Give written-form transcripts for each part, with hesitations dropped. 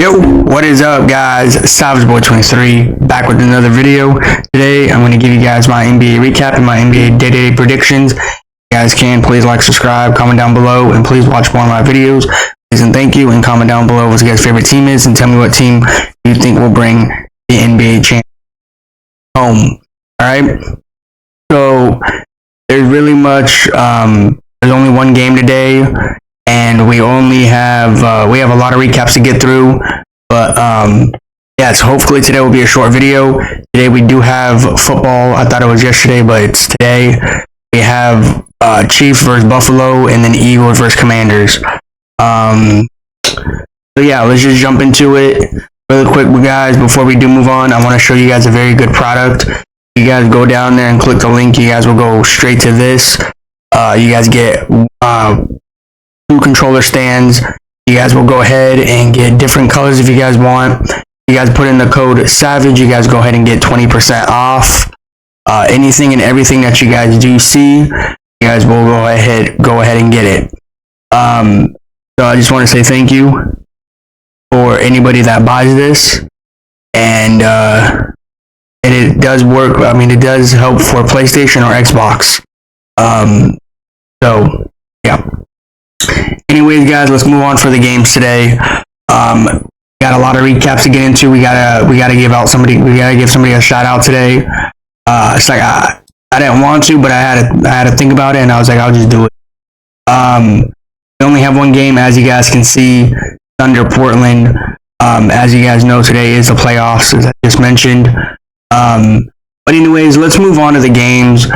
Yo, what is up, guys? SavageBoy23 back with another video. Today, I'm going to give you guys my NBA recap and my NBA day-to-day predictions. If you guys can, please like, subscribe, comment down below, and please watch more of my videos. Please and thank you, and comment down below what your guys' favorite team is, and tell me what team you think will bring the NBA champion home. Alright? So, there's really much, there's only one game today, and we only have, we have a lot of recaps to get through, but, yeah, so hopefully today will be a short video. Today we do have football. I thought it was yesterday, but it's today. We have, Chiefs versus Buffalo, and then Eagles versus Commanders. So yeah, let's just jump into it really quick, guys. Before we do move on, I want to show you guys a very good product. You guys go down there and click the link. You guys will go straight to this. You guys get, 2 controller stands. You guys will go ahead and get different colors if you guys want. You guys put in the code SAVAGE. You guys go ahead and get 20% off anything and everything that you guys do see. You guys will go ahead and get it. So I just want to say thank you for anybody that buys this, and it does work. I mean, it does help for PlayStation or Xbox. So yeah. Anyways, guys, let's move on for the games today. Got a lot of recaps to get into. We gotta give somebody a shout out today. It's like I didn't want to, but I had to think about it, and I was like, I'll just do it. We only have one game, as you guys can see. Thunder Portland. As you guys know, today is the playoffs, as I just mentioned. But anyways, let's move on to the games.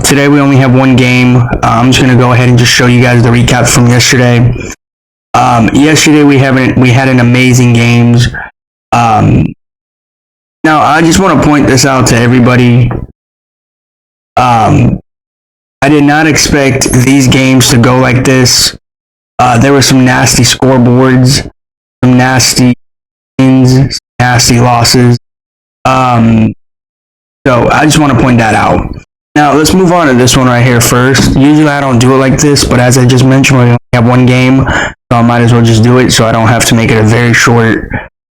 Today we only have one game. I'm just gonna go ahead and just show you guys the recap from yesterday. Yesterday we had an amazing games. Now I just want to point this out to everybody. I did not expect these games to go like this. There were some nasty scoreboards, some nasty wins, some nasty losses. So I just want to point that out. Now, let's move on to this one right here first. Usually I don't do it like this, but as I just mentioned, we only have one game, so I might as well just do it so I don't have to make it a very short,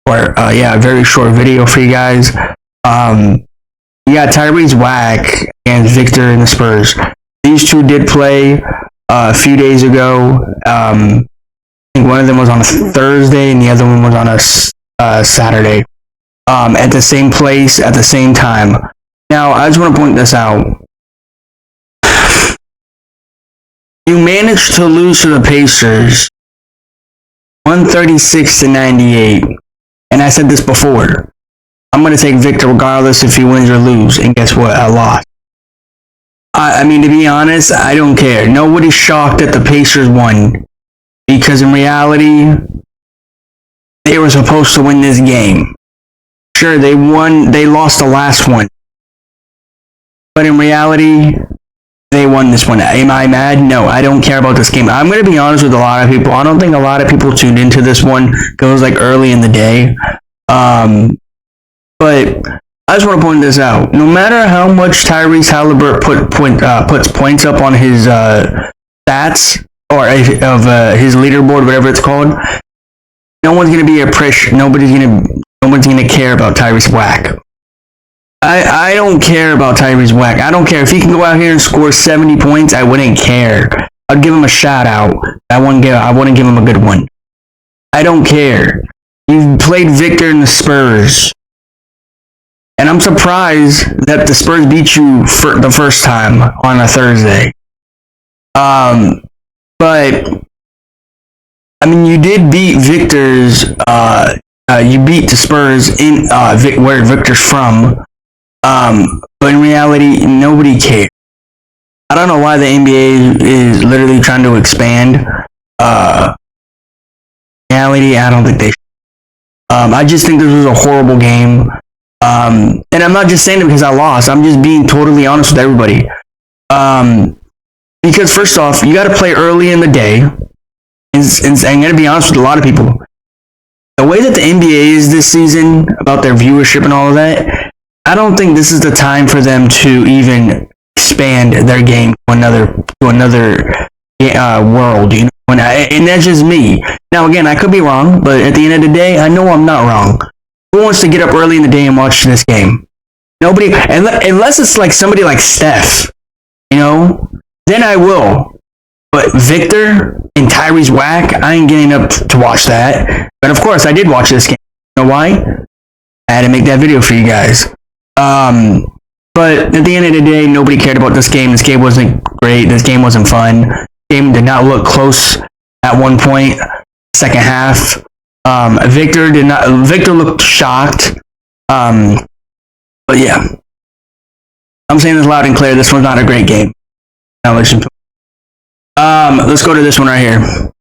a very short video for you guys. You got Tyrese Whack and Victor and the Spurs. These two did play a few days ago. I think one of them was on a Thursday and the other one was on a Saturday. At the same place, at the same time. Now, I just want to point this out. You managed to lose to the Pacers 136-98. And I said this before. I'm going to take Victor regardless if he wins or loses. And guess what? I lost. I mean, to be honest, I don't care. Nobody's shocked that the Pacers won. Because in reality, they were supposed to win this game. Sure, they won. They lost the last one. But in reality, they won this one. Am I mad? No, I don't care about this game. I'm going to be honest with a lot of people. I don't think a lot of people tuned into this one because it was like early in the day. But I just want to point this out. No matter how much Tyrese Halliburton puts points up on his stats or of his leaderboard, whatever it's called, no one's going to be no one's going to care about Tyrese Whack. I don't care about Tyrese Whack. I don't care. If he can go out here and score 70 points, I wouldn't care. I'd give him a shout out. I wouldn't give him a good one. I don't care. You played Victor in the Spurs. And I'm surprised that the Spurs beat you for the first time on a Thursday. But, I mean, you did beat Victor's, you beat the Spurs in where Victor's from. But in reality, nobody cares. I don't know why the NBA is literally trying to expand. Reality, I don't think they should. I just think this was a horrible game. And I'm not just saying it because I lost. I'm just being totally honest with everybody. Because first off, you got to play early in the day. And I'm going to be honest with a lot of people. The way that the NBA is this season, about their viewership and all of that, I don't think this is the time for them to even expand their game to another world, you know. And that's just me. Now, again, I could be wrong, but at the end of the day, I know I'm not wrong. Who wants to get up early in the day and watch this game? Nobody, unless it's like somebody like Steph, you know, then I will. But Victor and Tyrese Whack, I ain't getting up to watch that. But of course, I did watch this game. You know why? I had to make that video for you guys. But at the end of the day, nobody cared about this game. This game wasn't great. This game wasn't fun. This game did not look close at one point. Second half, Victor looked shocked. But yeah, I'm saying this loud and clear. This was not a great game. Now listen to let's go to this one right here.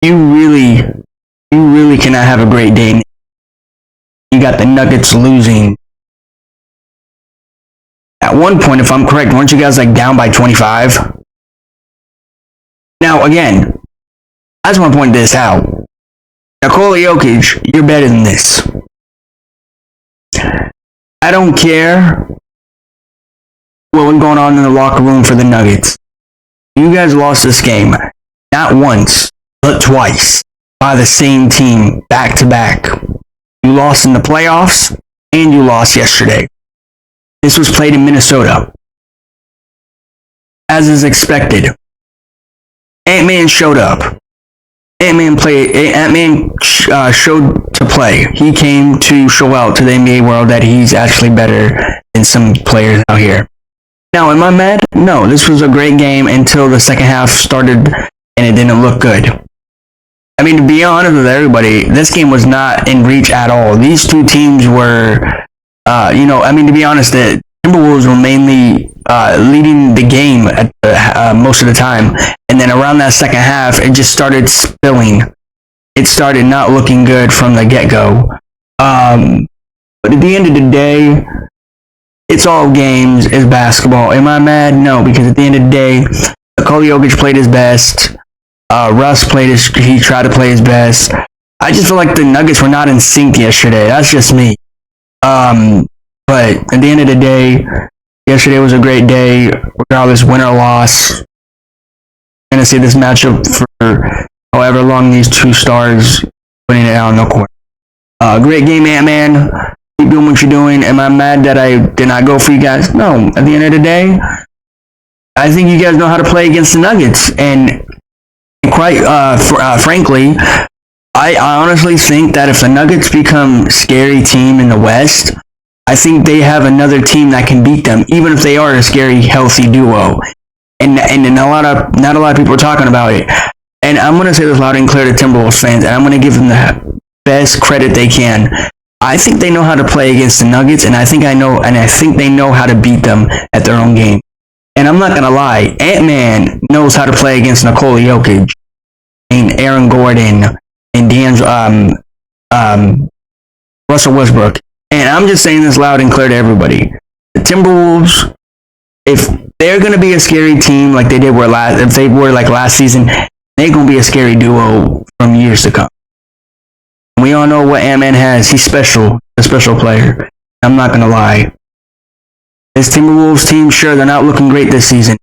You really cannot have a great day. You got the Nuggets losing. At one point, if I'm correct, weren't you guys like down by 25? Now, again, I just want to point this out. Nikola Jokic, you're better than this. I don't care what was going on in the locker room for the Nuggets. You guys lost this game, not once, but twice, by the same team, back to back. You lost in the playoffs, and you lost yesterday. This was played in Minnesota. As is expected. Ant-Man showed up. Ant-Man showed to play. He came to show out to the NBA world that he's actually better than some players out here. Now, am I mad? No, this was a great game until the second half started and it didn't look good. I mean, to be honest with everybody, this game was not in reach at all. These two teams were, to be honest, the Timberwolves were mainly leading the game at most of the time. And then around that second half, it just started spilling. It started not looking good from the get-go. But at the end of the day, it's all games, it's basketball. Am I mad? No, because at the end of the day, Nikola Jokic played his best. Russ he tried to play his best. I just feel like the Nuggets were not in sync yesterday. That's just me. But at the end of the day, yesterday was a great day, regardless win or loss. I'm going to see this matchup for however long these two stars putting it out in the court. Great game, Ant-Man. Keep doing what you're doing. Am I mad that I did not go for you guys? No. At the end of the day, I think you guys know how to play against the Nuggets. And quite frankly, I honestly think that if the Nuggets become a scary team in the West, I think they have another team that can beat them, even if they are a scary, healthy duo. And not a lot of people are talking about it. And I'm going to say this loud and clear to Timberwolves fans, and I'm going to give them the best credit they can. I think they know how to play against the Nuggets, and I think they know how to beat them at their own game. And I'm not going to lie, Ant-Man knows how to play against Nikola Jokic and Aaron Gordon and Russell Westbrook. And I'm just saying this loud and clear to everybody. The Timberwolves, if they're going to be a scary team like they were last season, they're going to be a scary duo from years to come. We all know what Ant-Man has. He's special, a special player. I'm not going to lie. This Timberwolves team, sure, they're not looking great this season.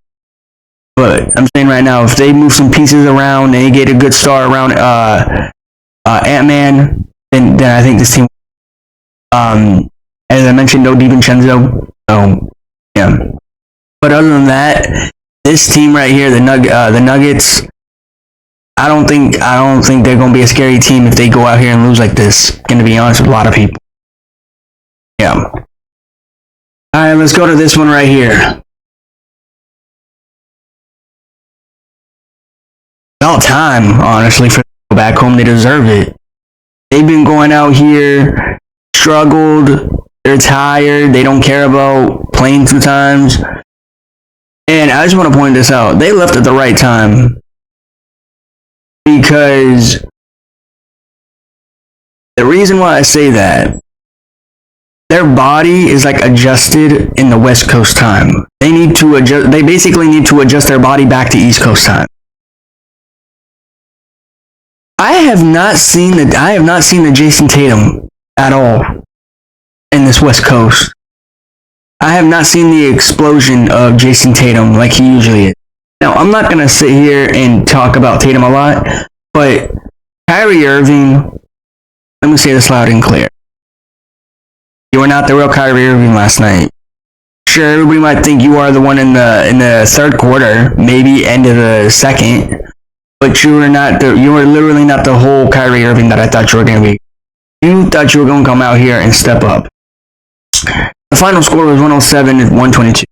But I'm saying right now, if they move some pieces around and they get a good start around Ant-Man, then I think this team, as I mentioned, no DiVincenzo. So, yeah. But other than that, this team right here, the Nuggets, I don't think they're going to be a scary team if they go out here and lose like this. Going to be honest with a lot of people. Yeah. All right, let's go to this one right here. About time, honestly, for them to go back home. They deserve it. They've been going out here, struggled. They're tired. They don't care about playing sometimes. And I just want to point this out. They left at the right time. Because the reason why I say that, their body is like adjusted in the West Coast time. They need to adjust. They basically need to adjust their body back to East Coast time. I have not seen the Jason Tatum at all in this West Coast. I have not seen the explosion of Jason Tatum like he usually is. Now, I'm not going to sit here and talk about Tatum a lot, but Kyrie Irving, let me say this loud and clear. You were not the real Kyrie Irving last night. Sure, everybody might think you are the one in the third quarter, maybe end of the second, but you were literally not the whole Kyrie Irving that I thought you were going to be. You thought you were going to come out here and step up. The final score was 107-122.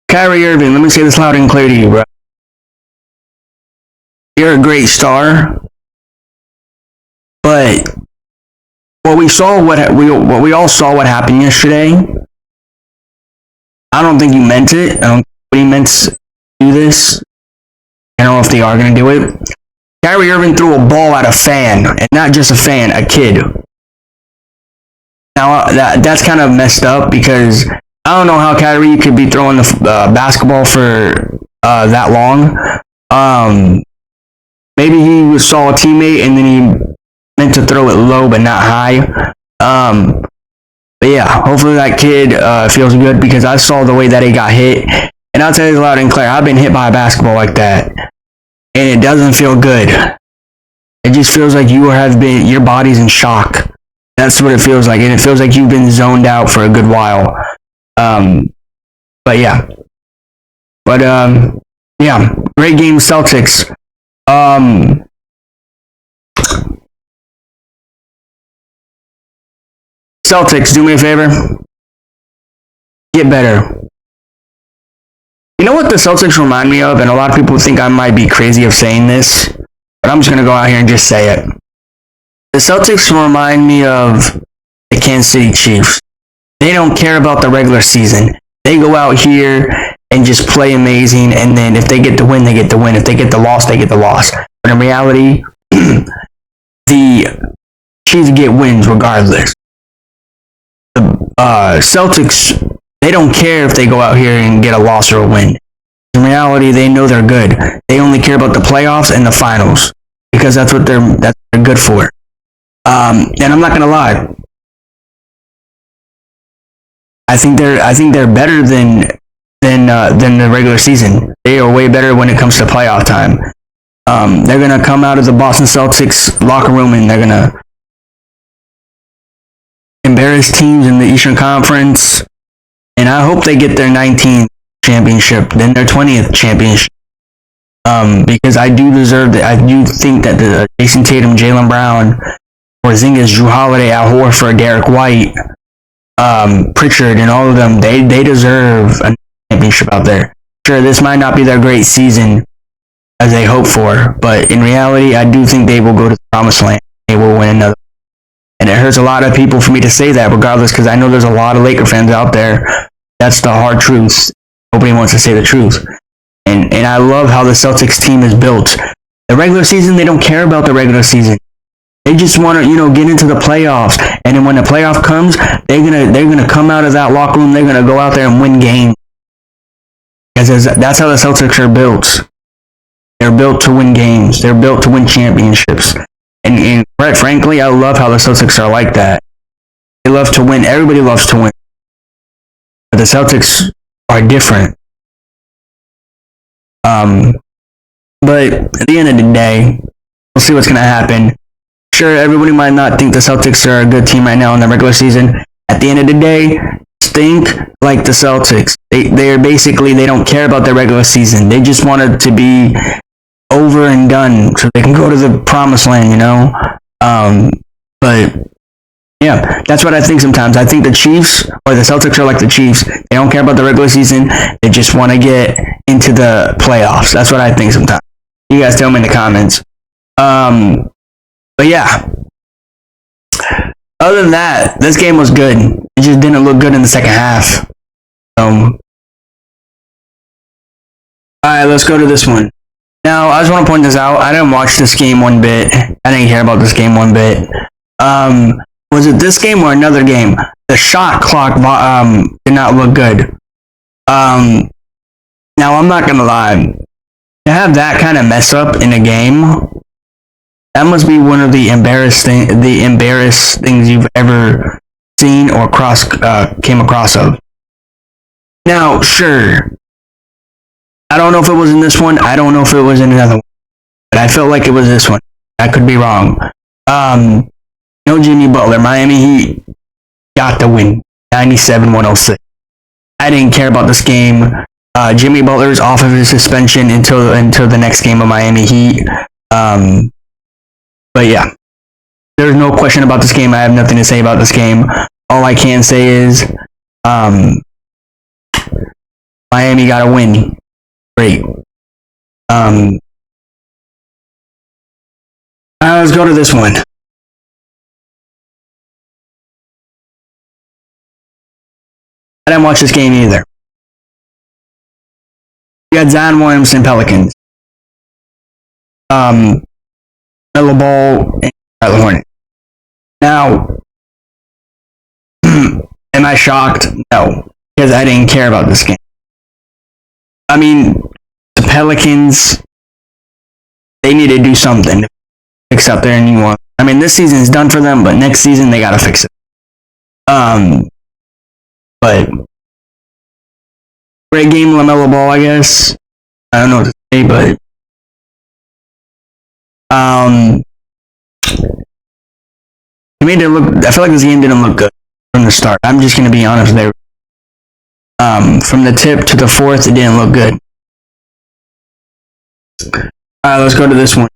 Kyrie Irving, let me say this loud and clear to you, bro. You're a great star, but what we all saw what happened yesterday. I don't think you meant it. I don't think he meant to do this. I don't know if they are going to do it. Kyrie Irving threw a ball at a fan, and not just a fan, a kid. Now, that's kind of messed up because I don't know how Kyrie could be throwing the basketball for that long. Maybe he saw a teammate and then he meant to throw it low but not high. But yeah, hopefully that kid feels good because I saw the way that he got hit. And I'll tell you loud and clear, I've been hit by a basketball like that. And it doesn't feel good. It just feels like your body's in shock. That's what it feels like. And it feels like you've been zoned out for a good while. But yeah. Yeah, great game, Celtics. Celtics, do me a favor. Get better. You know what the Celtics remind me of? And a lot of people think I might be crazy of saying this, but I'm just going to go out here and just say it. The Celtics remind me of the Kansas City Chiefs. They don't care about the regular season. They go out here and just play amazing, and then if they get the win, they get the win. If they get the loss, they get the loss. But in reality, the Chiefs get wins regardless. The Celtics, they don't care if they go out here and get a loss or a win. In reality, they know they're good. They only care about the playoffs and the finals because that's what they're good for. And I'm not gonna lie. I think they're better than the regular season. They are way better when it comes to playoff time. They're gonna come out of the Boston Celtics locker room and they're gonna embarrass teams in the Eastern Conference. And I hope they get their 19th championship, then their 20th championship. Because I do think that the Jason Tatum, Jaylen Brown, Porzingis, Jrue Holiday, Al Horford, Derek White, Pritchard, and all of them, they deserve a championship out there. Sure, this might not be their great season as they hope for, but in reality, I do think they will go to the promised land. They will win another. And it hurts a lot of people for me to say that, regardless, because I know there's a lot of Laker fans out there. That's the hard truth. Nobody wants to say the truth. And I love how the Celtics team is built. The regular season, they don't care about the regular season. They just want to, get into the playoffs. And then when the playoff comes, they're gonna come out of that locker room. They're gonna go out there and win games. Because that's how the Celtics are built. They're built to win games. They're built to win championships. And quite frankly, I love how the Celtics are like that. They love to win. Everybody loves to win. But the Celtics are different. But at the end of the day, we'll see what's going to happen. Sure, everybody might not think the Celtics are a good team right now in the regular season. At the end of the day, think like the Celtics. They don't care about their regular season. They just want it to be over and done so they can go to the promised land, But yeah, that's what I think sometimes. I think the Chiefs or the Celtics are like the Chiefs. They don't care about the regular season. They just want to get into the playoffs. That's what I think sometimes. You guys tell me in the comments. But yeah. Other than that, this game was good. It just didn't look good in the second half. Alright, let's go to this one. Now, I just want to point this out. I didn't watch this game one bit. I didn't care about this game one bit. Was it this game or another game? The shot clock did not look good. Now, I'm not going to lie. To have that kind of mess up in a game, That must be one of the embarrassed things you've ever seen or came across of. Now, sure, I don't know if it was in this one. I don't know if it was in another one, but I felt like it was this one. I could be wrong. No Jimmy Butler. Miami Heat got the win, 97-106. I didn't care about this game. Jimmy Butler's off of his suspension until the next game of Miami Heat. But yeah, there's no question about this game. I have nothing to say about this game. All I can say is Miami got a win. Great. Let's go to this one. I didn't watch this game either. You got Zion Williamson Pelicans. Melo Ball and Charlotte Hornets. Now, am I shocked? No, because I didn't care about this game. I mean, the Pelicans, they need to do something to fix up their new one. I mean, this season is done for them, but next season they gotta fix it. But great game, LaMelo Ball, I guess. I don't know what to say, but it made it look. I feel like this game didn't look good from the start. I'm just gonna be honest there. From the tip to the fourth, it didn't look good. Let's go to this one.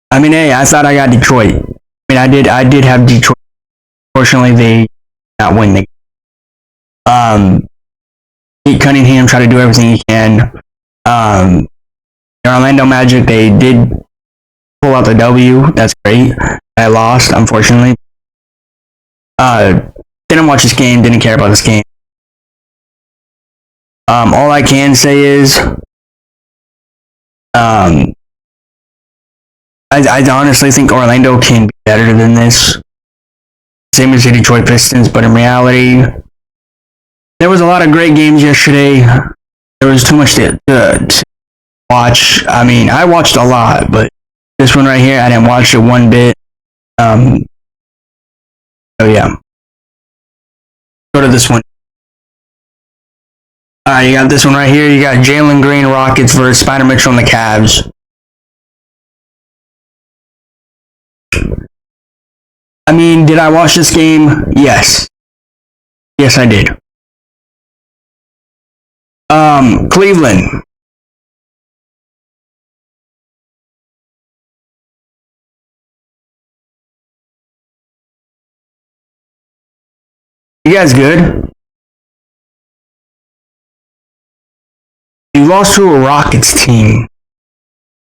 I mean, hey, I thought I got Detroit. I mean, I did have Detroit. Fortunately, they did not win the game. Pete Cunningham tried to do everything he can. The Orlando Magic, they did pull out the W. That's great. I lost, unfortunately. Didn't watch this game. Didn't care about this game. All I can say is, I honestly think Orlando can be better than this. Same as the Detroit Pistons, but in reality, there was a lot of great games yesterday. There was too much to watch. I mean, I watched a lot, but this one right here, I didn't watch it one bit. So yeah. Go to this one. You got this one right here. You got Jalen Green Rockets versus Spider Mitchell and the Cavs. I mean, did I watch this game? Yes. Yes, I did. Cleveland. You guys good? You lost to a Rockets team.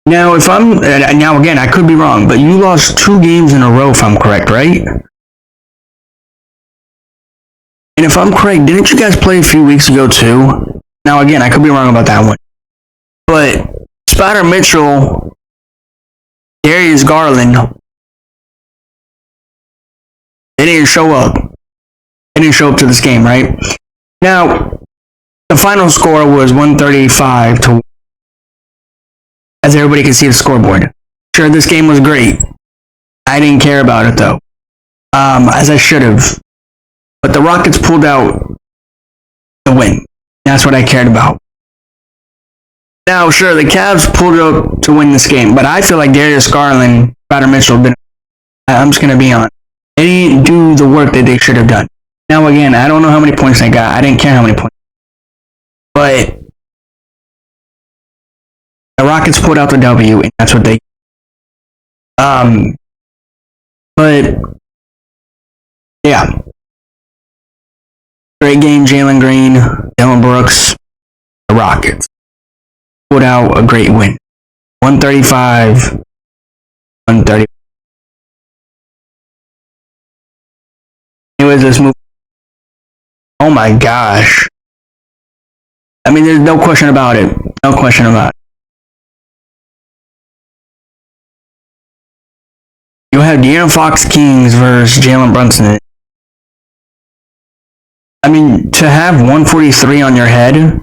Now, now again, I could be wrong, but you lost 2 games in a row, if I'm correct, right? And if I'm correct, didn't you guys play a few weeks ago too? Now, again, I could be wrong about that one. But Spider Mitchell, Darius Garland, they didn't show up. They didn't show up to this game, right? Now, the final score was 135-1. As everybody can see the scoreboard. Sure, this game was great. I didn't care about it though. As I should have. But the Rockets pulled out the win. That's what I cared about. Now, sure, the Cavs pulled up to win this game, but I feel like Darius Garland, Spider Mitchell, I'm just gonna be honest. They didn't do the work that they should have done. Now again, I don't know how many points they got. I didn't care how many points. But the Rockets pulled out the W, and that's what they. But yeah, great game, Jalen Green, Dillon Brooks, the Rockets pulled out a great win, 135-130. Anyways, let's move. Oh my gosh! I mean, there's no question about it. No question about it. You have De'Aaron Fox Kings versus Jalen Brunson. I mean, to have 143 on your head,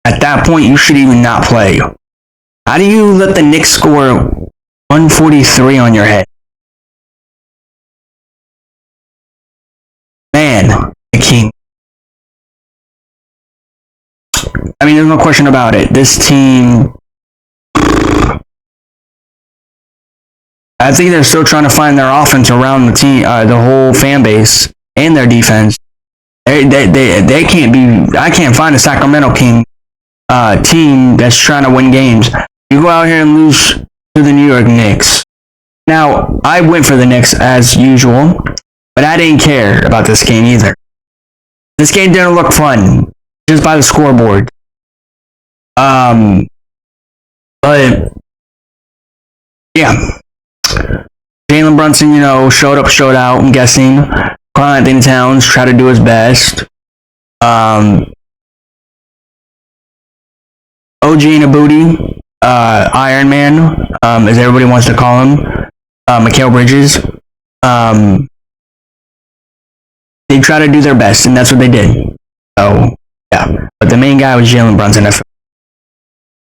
at that point, you should even not play. How do you let the Knicks score 143 on your head? Man, the king. I mean, there's no question about it. This team, I think they're still trying to find their offense around the team, the whole fan base, and their defense. They can't be. I can't find a Sacramento King team that's trying to win games. You go out here and lose to the New York Knicks. Now, I went for the Knicks as usual, but I didn't care about this game either. This game didn't look fun, just by the scoreboard. But yeah, Jalen Brunson, showed up, showed out. I'm guessing Karl-Anthony Towns tried to do his best. OG Anunoby, Iron Man, as everybody wants to call him, Mikal Bridges. They try to do their best, and that's what they did. So yeah, but the main guy was Jalen Brunson.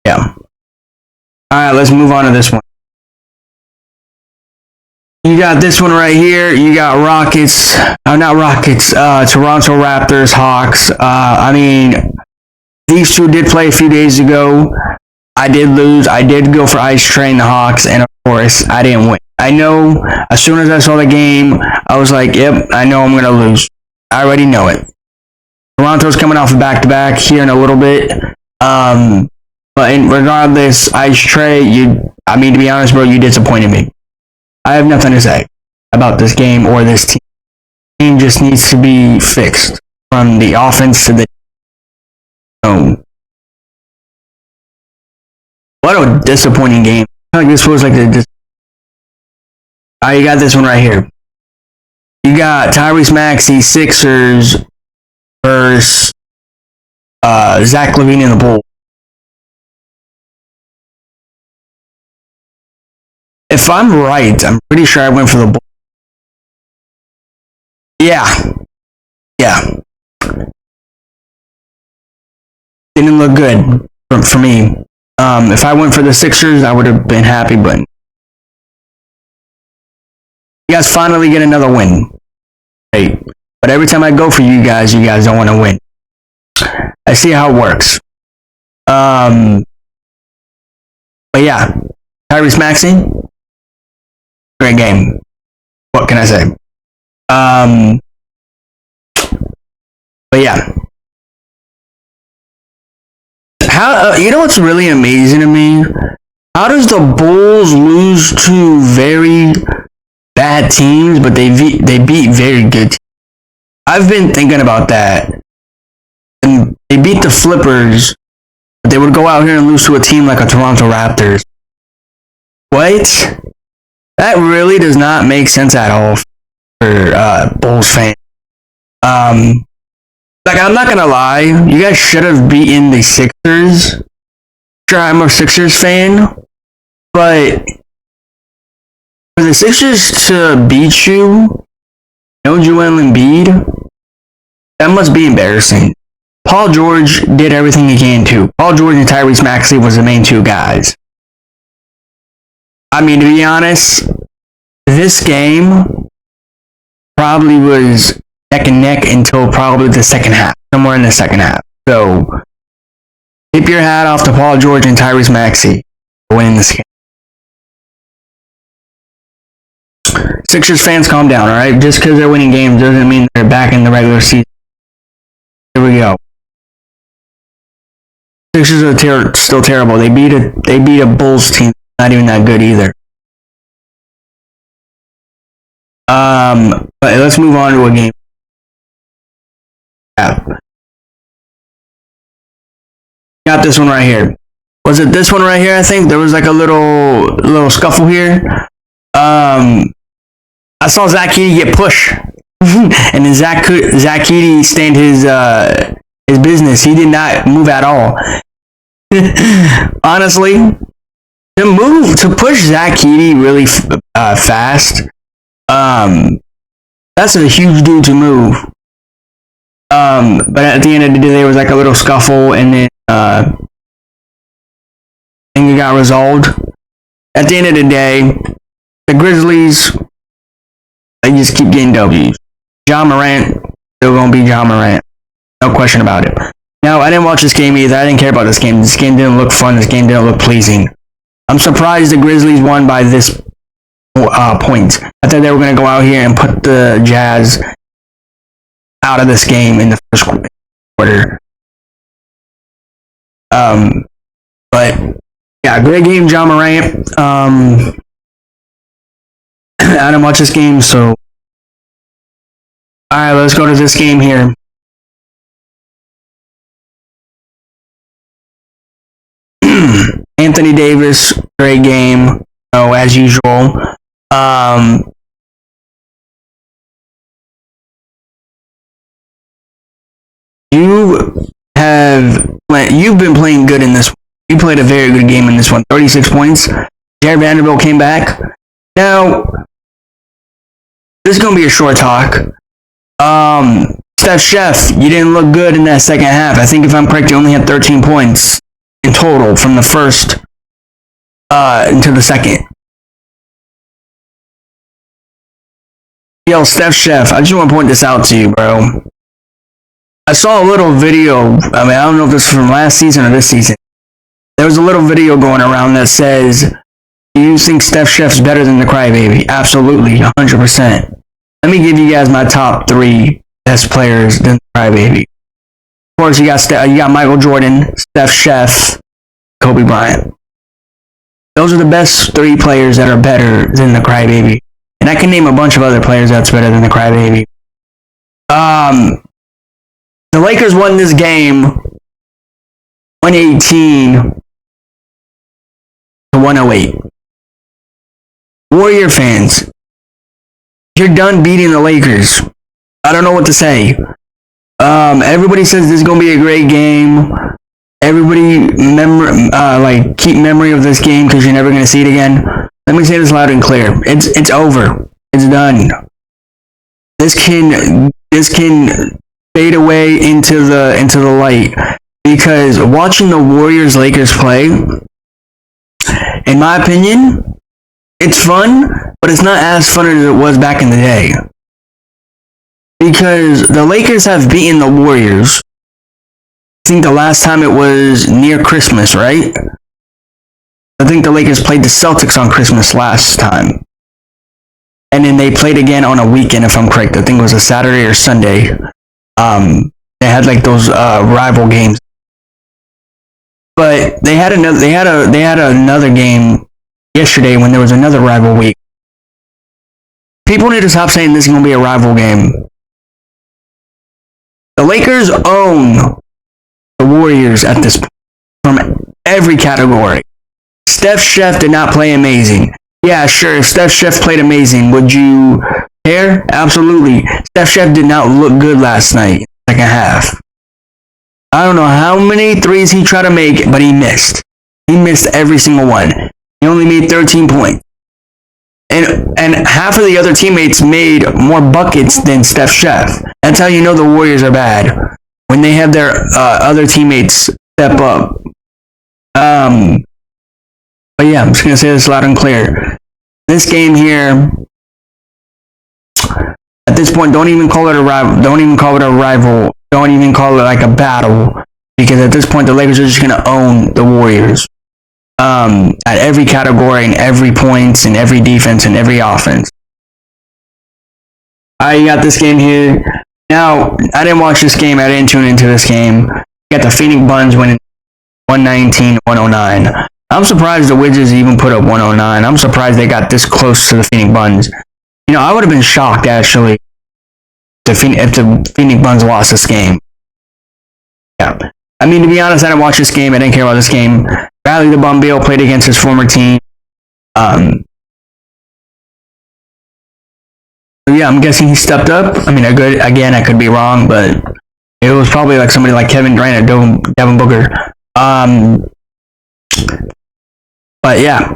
Yeah. All right, let's move on to this one. You got this one right here. You got Toronto Raptors, Hawks. I mean, these two did play a few days ago. I did lose. I did go for Ice Train, the Hawks, and of course, I didn't win. I know, as soon as I saw the game, I was like, yep, I know I'm going to lose. I already know it. Toronto's coming off a back-to-back here in a little bit. But regardless, Ice Trae, to be honest, bro, you disappointed me. I have nothing to say about this game or this team. The team just needs to be fixed from the offense to the zone. What a disappointing game. I feel like this was like you got this one right here. You got Tyrese Maxey, Sixers versus Zach LaVine in the Bulls. If I'm right, I'm pretty sure I went for the Bulls. Yeah. Didn't look good for me. If I went for the Sixers, I would have been happy, but you guys finally get another win. Hey, but every time I go for you guys don't want to win. I see how it works. But yeah, Tyrese Maxey, great game. What can I say? But yeah. You know what's really amazing to me? How does the Bulls lose to very bad teams, but they beat very good teams? I've been thinking about that. And they beat the Flippers, but they would go out here and lose to a team like a Toronto Raptors. What? That really does not make sense at all for Bulls fans. I'm not gonna lie, you guys should have beaten the Sixers. Sure, I'm a Sixers fan, but for the Sixers to beat you, no Joel Embiid, that must be embarrassing. Paul George did everything he can too. Paul George and Tyrese Maxey was the main two guys. I mean, to be honest, this game probably was neck and neck until probably the second half, somewhere in the second half. So, tip your hat off to Paul George and Tyrese Maxey for winning this game. Sixers fans, calm down, alright? Just because they're winning games doesn't mean they're back in the regular season. Here we go. Sixers are still terrible. They beat a Bulls team, not even that good either. But let's move on to a game. Got this one right here. Was it this one right here? I think there was like a little scuffle here. I saw Zach Edey get pushed, and then Zach Edey stand his business. He did not move at all. Honestly, to push Zach Edey really fast, that's a huge dude to move. But at the end of the day, there was like a little scuffle, and then think it got resolved. At the end of the day, the Grizzlies, they just keep getting W's. Ja Morant, still going to be Ja Morant. No question about it. Now, I didn't watch this game either. I didn't care about this game. This game didn't look fun. This game didn't look pleasing. I'm surprised the Grizzlies won by this point. I thought they were going to go out here and put the Jazz out of this game in the first quarter. But yeah, great game, Ja Morant. I didn't watch this game, so all right, let's go to this game here. Anthony Davis, great game, as usual. You've been playing good in this one. You played a very good game in this one. 36 points. Jared Vanderbilt came back. Now, this is going to be a short talk. Steph Chef, you didn't look good in that second half. I think if I'm correct, you only had 13 points in total from the first into the second. Yo, Steph Chef, I just want to point this out to you, bro. I saw a little video. I mean, I don't know if this is from last season or this season. There was a little video going around that says, do you think Steph Chef's better than the Crybaby? Absolutely, 100%. Let me give you guys my top 3 best players than the Crybaby. Of course, you got Michael Jordan, Steph Chef, Kobe Bryant. Those are the best 3 players that are better than the Crybaby. And I can name a bunch of other players that's better than the Crybaby. The Lakers won this game 118 to 108. Warrior fans, you're done beating the Lakers. I don't know what to say. Everybody says this is going to be a great game. Everybody keep memory of this game because you're never going to see it again. Let me say this loud and clear. It's over. It's done. This can fade away into the light, because watching the Warriors Lakers play, in my opinion, it's fun, but it's not as fun as it was back in the day. Because the Lakers have beaten the Warriors. I think the last time it was near Christmas, right? I think the Lakers played the Celtics on Christmas last time. And then they played again on a weekend, if I'm correct. I think it was a Saturday or Sunday. They had like those rival games. But they had another game yesterday when there was another rival week. People need to stop saying this is going to be a rival game. The Lakers own the Warriors at this point from every category. Steph Chef did not play amazing. Yeah, sure, if Steph Chef played amazing, would you care? Absolutely. Steph Chef did not look good last night, second half. I don't know how many threes he tried to make, but he missed. He missed every single one. He only made 13 points. And half of the other teammates made more buckets than Steph Chef. That's how you know the Warriors are bad. When they have their other teammates step up. But yeah, I'm just going to say this loud and clear. This game here, at this point, don't even call it a rival. Don't even call it a rival. Don't even call it like a battle. Because at this point, the Lakers are just going to own the Warriors. At every category, and every points, and every defense, and every offense. I got this game here. Now, I didn't watch this game. I didn't tune into this game. You got the Phoenix Suns winning 119-109. I'm surprised the Wizards even put up 109. I'm surprised they got this close to the Phoenix Suns. You know, I would have been shocked, actually, if the Phoenix Suns lost this game. Yeah. I mean, to be honest, I didn't watch this game. I didn't care about this game. Bradley the Bumbeal played against his former team. So yeah, I'm guessing he stepped up. I mean, I could be wrong, but it was probably like somebody like Kevin Durant or Devin Booker. But yeah,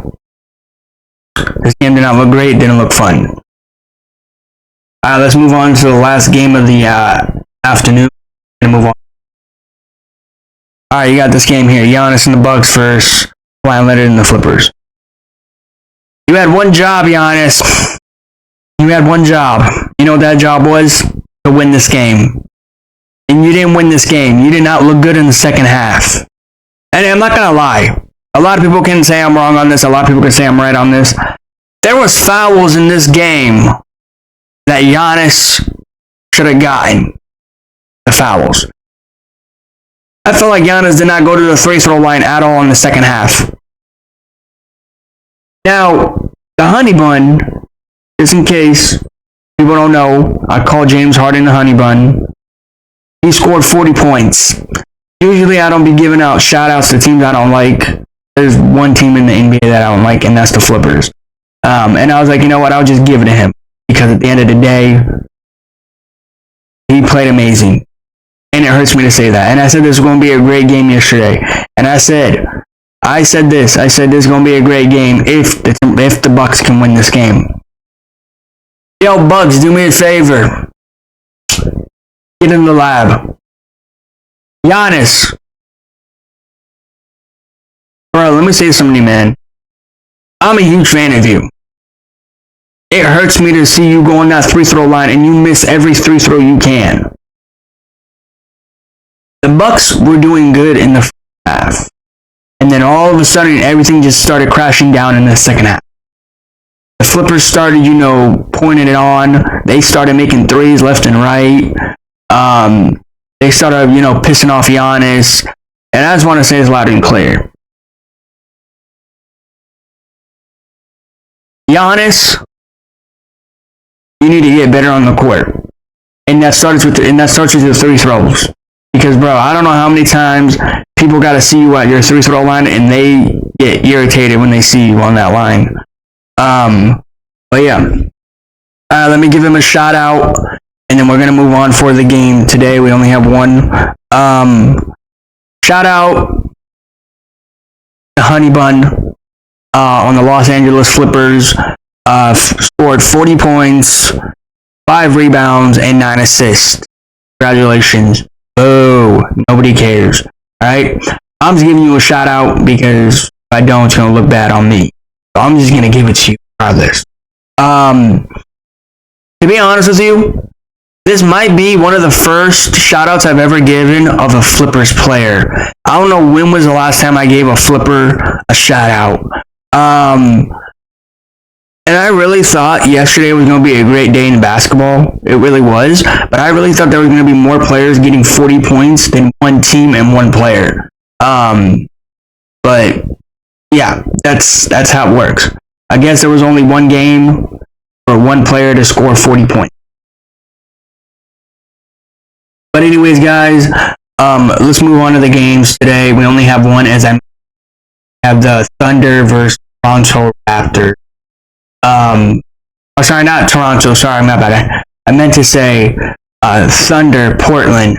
this game did not look great. Didn't look fun. Let's move on to the last game of the afternoon. Move on. All right, you got this game here. Giannis and the Bucks versus why I landed in the flippers. You had one job, Giannis. You had one job. You know what that job was? To win this game. And you didn't win this game. You did not look good in the second half. And I'm not going to lie. A lot of people can say I'm wrong on this. A lot of people can say I'm right on this. There was fouls in this game that Giannis should have gotten. The fouls. I felt like Giannis did not go to the free throw line at all in the second half. Now, the honey bun, just in case people don't know, I call James Harden the honey bun. He scored 40 points. Usually I don't be giving out shout outs to teams I don't like. There's one team in the NBA that I don't like, and that's the Flippers. And I was like, you know what, I'll just give it to him. Because at the end of the day, he played amazing. And it hurts me to say that. And I said this was going to be a great game yesterday. And I said this is going to be a great game if the Bucks can win this game. Yo, Bucks, do me a favor. Get in the lab. Giannis. Bro, let me say something to you, man. I'm a huge fan of you. It hurts me to see you go on that free throw line and you miss every free throw you can. The Bucks were doing good in the first half. And then all of a sudden, everything just started crashing down in the second half. The Flippers started, pointing it on. They started making threes left and right. They started, pissing off Giannis. And I just want to say this loud and clear. Giannis, you need to get better on the court. And that starts with the free throws. Because, bro, I don't know how many times people got to see you at your free throw line and they get irritated when they see you on that line. But yeah. Let me give him a shout out and then we're going to move on for the game today. We only have one. Shout out the Honey Bun on the Los Angeles Flippers. Scored 40 points, 5 rebounds, and 9 assists. Congratulations. Oh, nobody cares. Alright? I'm just giving you a shout out because if I don't, it's going to look bad on me. So I'm just going to give it to you regardless. To be honest with you, this might be one of the first shout outs I've ever given of a Flippers player. I don't know when was the last time I gave a Flipper a shout out. And I really thought yesterday was going to be a great day in basketball. It really was. But I really thought there was going to be more players getting 40 points than one team and one player. But yeah, that's how it works. I guess there was only one game for one player to score 40 points. But anyways, guys, let's move on to the games today. We only have one, as I have the Thunder versus Toronto Raptors. Sorry, not Toronto. Sorry, my bad. I meant to say Thunder, Portland.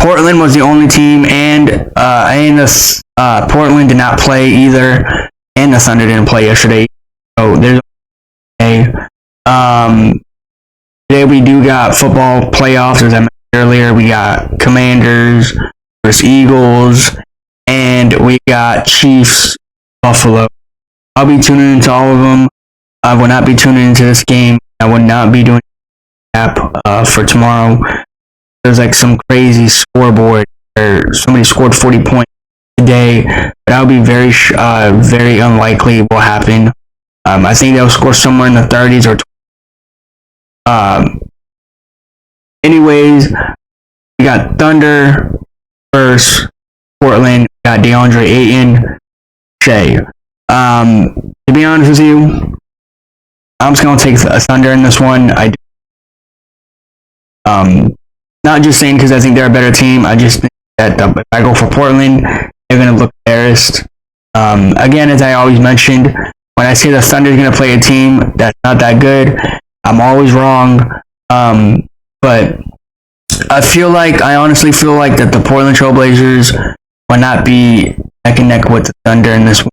Portland was the only team, and Portland did not play either, and the Thunder didn't play yesterday. So there's today we do got football playoffs, as I mentioned earlier. We got Commanders versus Eagles, and we got Chiefs, Buffalo. I'll be tuning into all of them. I will not be tuning into this game. I will not be doing app for tomorrow. There's like some crazy scoreboard where somebody scored 40 points today, but that would be very unlikely will happen. I think they'll score somewhere in the 30s or 20s. Anyways, we got Thunder versus Portland. We got DeAndre Ayton, Shea. To be honest with you, I'm just going to take a Thunder in this one. Not just saying because I think they're a better team. I just think that if I go for Portland, they're going to look embarrassed. Again, as I always mentioned, when I say the Thunder is going to play a team that's not that good, I'm always wrong. But I honestly feel like that the Portland Trailblazers will not be neck and neck with the Thunder in this one.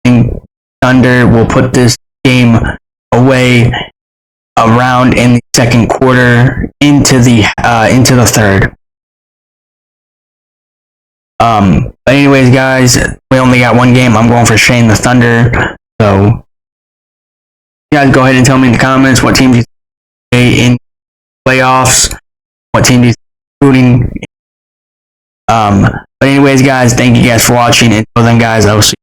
I think Thunder will put this game away around in the second quarter into the third. But anyways, guys, we only got one game. I'm going for Shane the Thunder. So, you guys go ahead and tell me in the comments what team you think in playoffs, what team you think including. But anyways, guys, thank you guys for watching. Until then, guys, I will see you.